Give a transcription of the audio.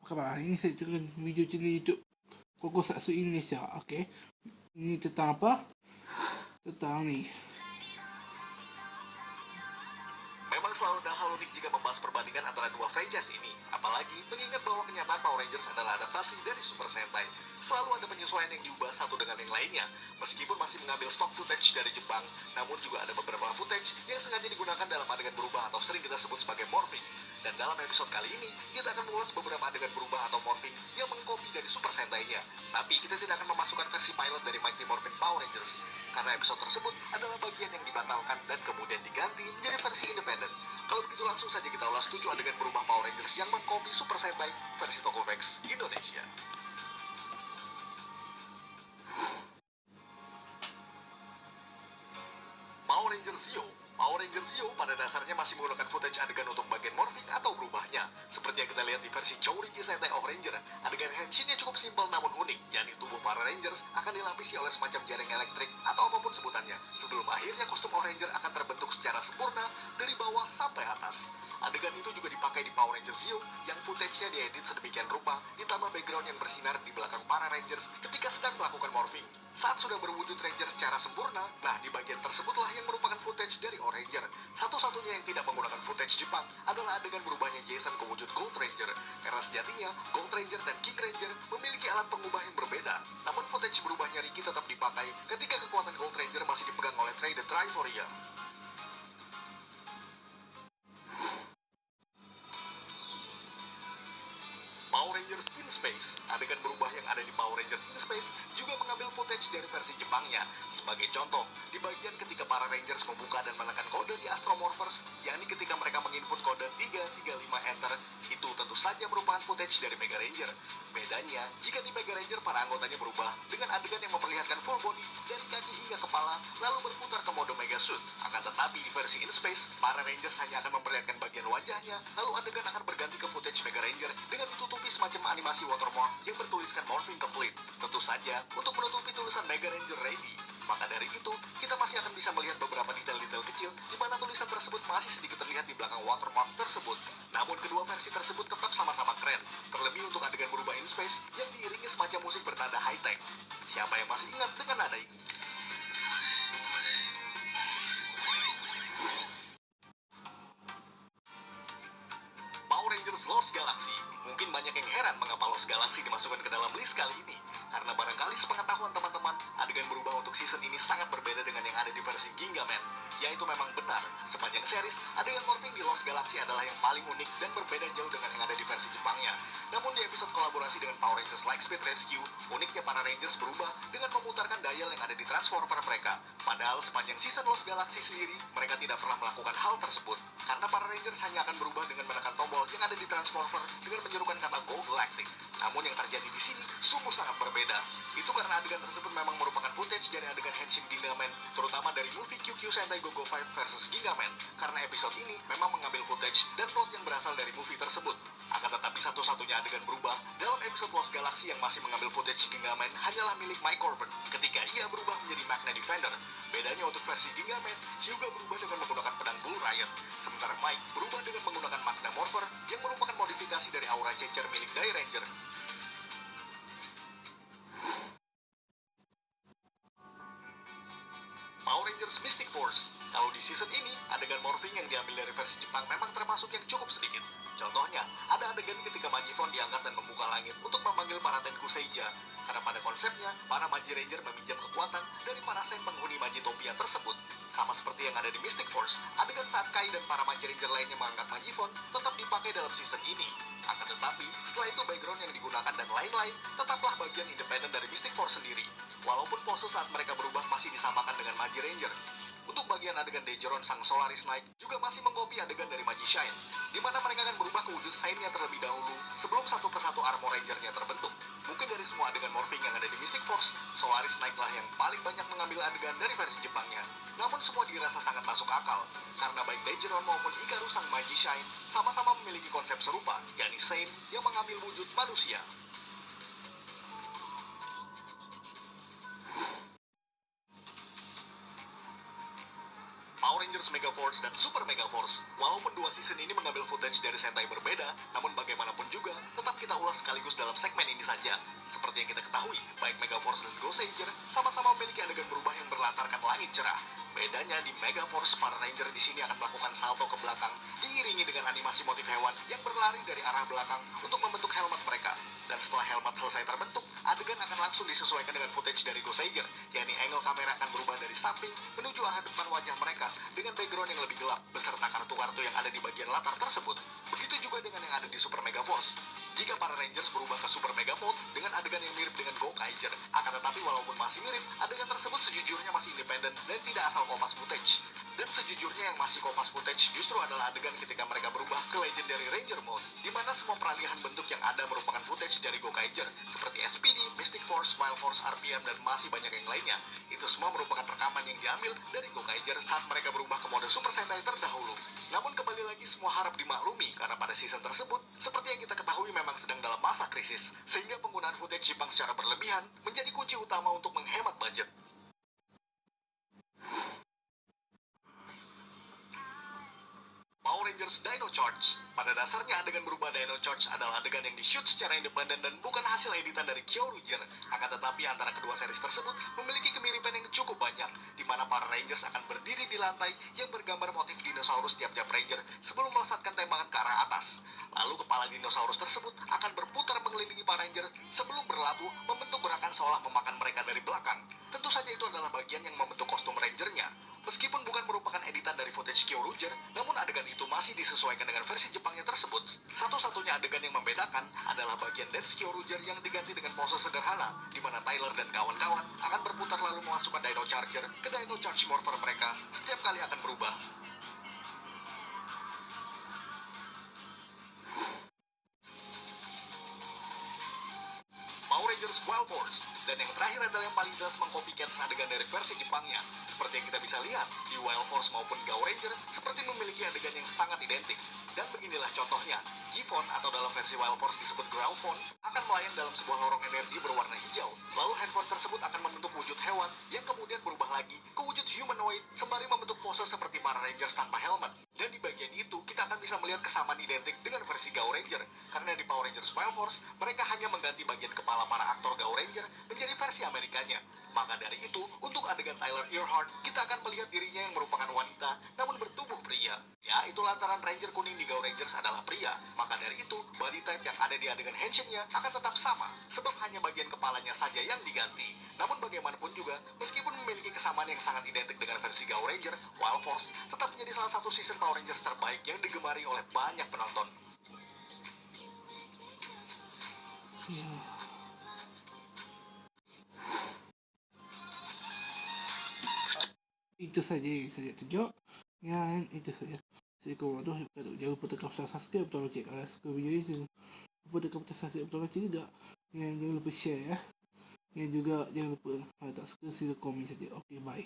Apa khabar? Ini saya turun video channel YouTube Tokusatsu Indonesia. Okey. Ini tentang apa? Tentang ni. Memang selalu ada hal unik jika membahas perbandingan antara dua franchise ini. Apalagi mengingat bahwa kenyataan Power Rangers adalah adaptasi dari Super Sentai. Selalu ada penyesuaian yang diubah satu dengan yang lainnya. Meskipun masih mengambil stock footage dari Jepang, namun juga ada beberapa footage yang sengaja digunakan dalam adegan berubah atau sering kita sebut sebagai morphing. Dan dalam episode kali ini, kita akan mengulas beberapa adegan berubah atau morphing yang mengcopy dari Super Sentai-nya. Tapi kita tidak akan memasukkan versi pilot dari Mighty Morphin Power Rangers, karena episode tersebut adalah bagian yang dibatalkan dan kemudian diganti menjadi versi independen. Kalau begitu langsung saja kita ulas 7 adegan berubah Power Rangers yang mengcopy Super Sentai versi Tokovex Indonesia. Power Rangers Zeo. Power Rangers Zeo pada dasarnya masih menggunakan footage adegan untuk bagian morphing atau berubahnya. Seperti yang kita lihat di versi Chouriki Sentai of Ranger, adegan henshinnya cukup simpel namun unik, yakni tubuh para Rangers akan dilapisi oleh semacam jaring elektrik atau apapun sebutannya, sebelum akhirnya kostum Ranger akan terbentuk secara sempurna dari bawah sampai atas. Adegan itu juga dipakai di Power Rangers Zeo yang footage-nya diedit sedemikian rupa, ditambah background yang bersinar di belakang para Rangers ketika sedang melakukan morphing. Saat sudah berwujud Ranger secara sempurna, nah di bagian tersebutlah yang merupakan footage dari Ranger. Satu-satunya yang tidak menggunakan footage Jepang adalah adegan berubahnya Jason ke wujud Gold Ranger, karena sejatinya Gold Ranger dan King Ranger memiliki alat pengubah yang berbeda. Namun footage berubahnya Ricky tetap dipakai ketika kekuatan Gold Ranger masih dipegang oleh Trey the Triforia. Power Rangers in Space. Adegan berubah yang ada di Power Rangers in Space juga mengambil footage dari versi Jepangnya. Sebagai contoh, di bagian ketika para Rangers membuka dan menekan kode di Astromorphers, yakni ketika mereka menginput kode 335 Enter, itu tentu saja merupakan footage dari Mega Ranger. Bedanya, jika di Mega Ranger para anggotanya berubah dengan adegan yang memperlihatkan full body dari kaki hingga kepala, lalu berputar ke mode Mega Suit. Akan tetapi di versi in Space, para Rangers hanya akan memperlihatkan bagian wajahnya, lalu adegan akan berganti ke footage Mega Ranger dengan ditutupi semacam animasi watermark yang bertuliskan Morphing Complete. Tentu saja untuk menutupi tulisan Mega Ranger Ready. Maka dari itu, kita masih akan bisa melihat beberapa detail-detail kecil di mana tulisan tersebut masih sedikit terlihat di belakang watermark tersebut. Namun kedua versi tersebut tetap sama-sama keren, terlebih untuk adegan berubah in space yang diiringi semacam musik bernada high-tech. Siapa yang masih ingat dengan nada ini? Power Rangers Lost Galaxy. Mungkin banyak yang heran mengapa Lost Galaxy dimasukkan ke dalam list kali ini. Karena barangkali sepengetahuan teman-teman, adegan berubah untuk season ini sangat berbeda dengan yang ada di versi Gingaman. Yaitu memang benar, sepanjang series, adegan morphing di Lost Galaxy adalah yang paling unik dan berbeda jauh dengan yang ada di versi Jepangnya. Namun di episode kolaborasi dengan Power Rangers Lightspeed Rescue, uniknya para Rangers berubah dengan memutarkan dial yang ada di Transformer mereka. Padahal sepanjang season Lost Galaxy sendiri, mereka tidak pernah melakukan hal tersebut. Karena para Rangers hanya akan berubah dengan menekan tombol yang ada di Transformer dengan menyerukan kata Go Galactic. Namun yang terjadi di sini sungguh sangat berbeda. Itu karena adegan tersebut memang merupakan footage dari adegan Henshin Gingaman, terutama dari movie QQ Sentai Go-Go 5 versus Gingaman. Karena episode ini memang mengambil footage dan plot yang berasal dari movie tersebut. Akan tetapi satu-satunya adegan berubah dalam episode Lost Galaxy yang masih mengambil footage Gingaman hanyalah milik Mike Corbin ketika ia berubah menjadi Magna Defender. Bedanya untuk versi Gingaman, Hyuga berubah dengan menggunakan pedang Bull Riot, sementara Mike berubah dengan menggunakan Magna Morpher yang merupakan modifikasi dari aura Changer milik Dai Ranger. Power Rangers Mystic Force. Kalau di season ini, adegan morphing yang diambil dari versi Jepang memang termasuk yang cukup sedikit. Contohnya, ada adegan ketika Magifon diangkat dan membuka langit untuk memanggil para Tenku Seija. Karena pada konsepnya, para Magi Ranger meminjam kekuatan dari para Sen penghuni Magitopia tersebut. Sama seperti yang ada di Mystic Force, adegan saat Kai dan para Magi Ranger lainnya mengangkat Magifon tetap dipakai dalam season ini. Akan tetapi, setelah itu background yang digunakan dan lain-lain tetaplah bagian independen dari Mystic Force sendiri. Walaupun pose saat mereka berubah masih disamakan dengan Magi Ranger. Untuk bagian adegan Dejeron sang Solaris Knight juga masih mengkopi adegan dari Magi Shine, di mana mereka akan berubah ke wujud Sainnya terlebih dahulu sebelum satu persatu armor Rangernya terbentuk. Mungkin dari semua adegan morphing yang ada di Mystic Force, Solaris Knight lah yang paling banyak mengambil adegan dari versi Jepangnya. Namun semua dirasa sangat masuk akal, karena baik Dejeron maupun Hikaru sang Magi Shine sama-sama memiliki konsep serupa, yakni Saint yang mengambil wujud manusia. Power Rangers Mega Force dan Super Mega Force. Walaupun dua season ini mengambil footage dari Sentai berbeda, namun bagaimanapun juga tetap kita ulas dalam segmen ini saja. Seperti yang kita ketahui, baik Megaforce dan Goseiger sama-sama memiliki adegan berubah yang berlatarkan langit cerah. Bedanya di Megaforce, para Ranger di sini akan melakukan salto ke belakang, diiringi dengan animasi motif hewan yang berlari dari arah belakang untuk membentuk helmet mereka. Dan setelah helmet selesai terbentuk, adegan akan langsung disesuaikan dengan footage dari Goseiger, yakni angle kamera akan berubah dari samping menuju arah depan wajah mereka dengan background yang lebih gelap beserta kartu-kartu yang ada di bagian latar tersebut. Begitu juga dengan yang ada di Super Megaforce. Jika para Rangers berubah ke Super Mega Mode dengan adegan yang mirip dengan Gokaiger, akan tetapi walaupun masih mirip, adegan tersebut sejujurnya masih independen dan tidak asal kopas footage. Dan sejujurnya yang masih kopas footage justru adalah adegan ketika mereka berubah ke Legendary Ranger Mode, di mana semua peralihan bentuk yang ada merupakan footage dari Gokaiger, seperti SPD, Mystic Force, Wild Force, RPM, dan masih banyak yang lainnya. Itu semua merupakan rekaman yang diambil dari Gokaiger saat mereka berubah ke mode Super Sentai terdahulu. Namun kembali lagi semua harap dimaklumi karena pada season tersebut, seperti yang kita ketahui memang sedang dalam masa krisis, sehingga penggunaan footage Jepang secara berlebihan menjadi kunci utama untuk menghemat budget. Power Rangers Dino Charge. Pada dasarnya adegan berubah Dino Charge adalah adegan yang di-shoot secara independen dan bukan hasil editan dari Kyoryuger. Akan tetapi antara kedua series tersebut memiliki kemiripan yang cukup banyak, di mana para Rangers akan berdiri di lantai yang bergambar motif dinosaurus tiap-tiap Ranger sebelum melesatkan tembakan ke arah atas. Lalu kepala dinosaurus tersebut akan berputar mengelilingi para Ranger sebelum berlabuh membentuk gerakan seolah memakan mereka dari belakang. Tentu saja itu adalah bagian yang membentuk kostum Rangernya. Meskipun bukan merupakan editan dari footage Kyoryuger, namun adegan itu masih disesuaikan dengan versi Jepangnya tersebut. Satu-satunya adegan yang membedakan adalah bagian dance Kyoryuger yang diganti dengan pose sederhana, di mana Tyler dan kawan-kawan akan berputar lalu memasukkan Dino Charger ke Dino Charge Morpher mereka setiap kali akan berubah. Power Rangers Wild Force, dan yang terakhir adalah yang paling jelas mengcopycat adegan dari versi Jepangnya. Seperti yang kita bisa lihat, di Wild Force maupun Gao Ranger seperti memiliki adegan yang sangat identik. Dan beginilah contohnya, Giffon atau dalam versi Wild Force disebut Growlphone akan melayang dalam sebuah lorong energi berwarna hijau. Lalu handphone tersebut akan membentuk wujud hewan yang kemudian berubah lagi ke wujud humanoid sembari membentuk pose seperti para Rangers tanpa helmet. Dan di bagian itu kita akan bisa melihat kesamaan identik dengan versi Gao Ranger, karena di Power Rangers Wild Force mereka hanya mengganti bagian kepala para aktor Gao Ranger menjadi versi Amerikanya. Maka dari itu, untuk adegan Tyler Earhart, kita akan melihat dirinya yang merupakan wanita namun bertubuh pria. Ya, itu lantaran Ranger kuning di Gao Rangers adalah pria. Maka dari itu, body type yang ada di adegan Henshin-nya akan tetap sama, sebab hanya bagian kepalanya saja yang diganti. Namun bagaimanapun juga, meskipun memiliki kesamaan yang sangat identik dengan versi Gao Ranger, Wild Force tetap menjadi salah satu season Power Rangers terbaik yang digemari oleh banyak penonton. Ya. Itu saja yang saya tunjuk. Ya, itu saja. Assalamualaikum warahmatullahi wabarakatuh. Jangan lupa tekan subscribe atau like kalau suka video ini. Jangan lupa tekan subscribe atau like juga. Yang jangan lupa share ya. Yang juga jangan lupa kalau tak suka sila komen saja. Okay, bye.